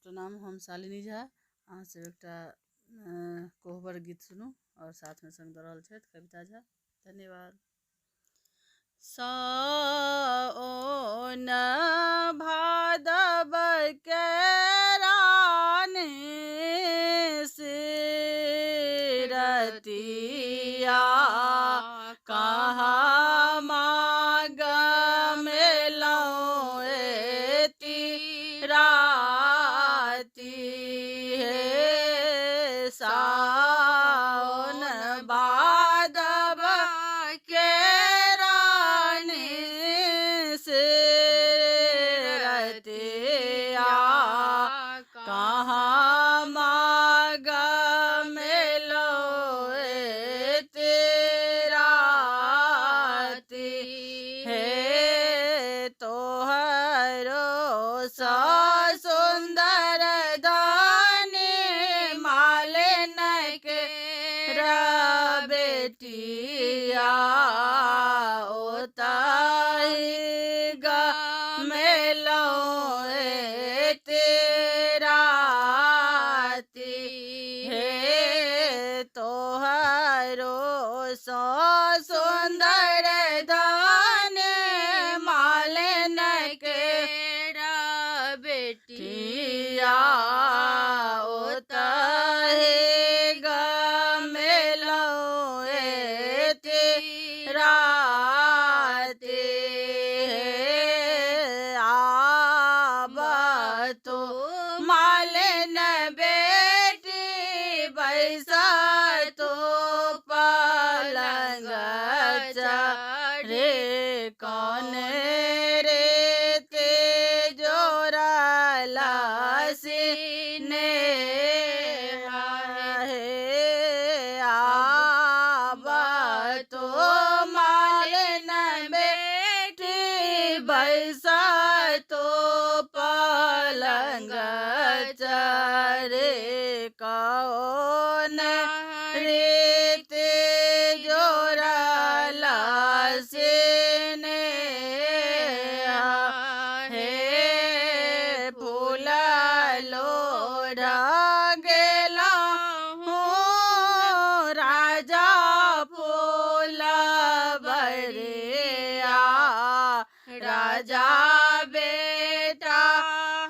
प्रणाम, हम शालिनी झा। अहाँ सब एकटा कोहबर गीत सुनू और साथ में संग दऽ रहल छथि कविता झा। धन्यवाद। साओन भादव के रानी सिरतिया कहाँ माग मेलौं एती राती हे। साओन भादव के रानी सिरतिया कहाँ माग मेलौं एती राती हे। तोहरो सा सुंदर धानी मालिन के बेटिया ओताही ग मेलौं एती राती हे। तोहरो सा सुंदर धानी मालिन के बेटिया ओताही ग मेलौं एती राती हे। आब तो मालिन बेटी बैसा तो पलंग चढ़े कौन रे ते जोड़ला सीने हे। आब तो मालिन बेटी बैसा तो पलंग चढ़े कौन रीत जोड़ला सीने हे। फूल लोढ़ा गेला राजा फूल बरिया राजा बेटा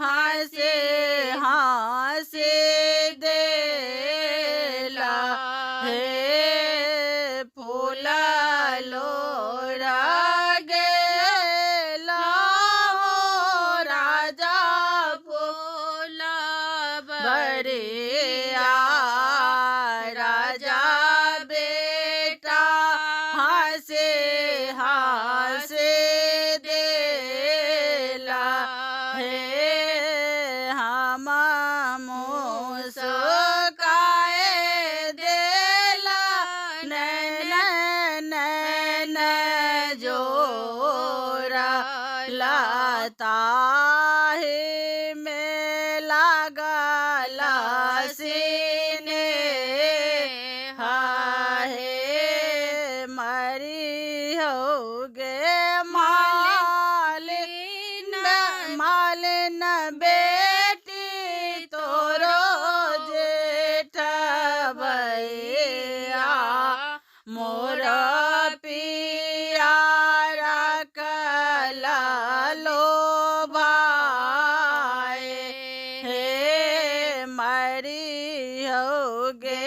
हंसे हंसे देला हे। फूल लोढ़ा गेला राजा फूल बरिया राजा बेटा हंसे हंसे देला हे। हम मुस्काए देला नैन नैन जोरा लताही में लागला सीने हे। मरी होगे मालिन बेटी तोरो जेठ भैया मोर पिया रखला लोभाए हे। मरी होगे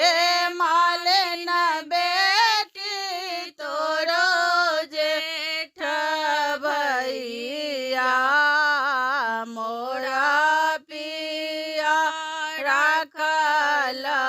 मालिन बेटी तोरो जेठ भैया मोरा पिया रखला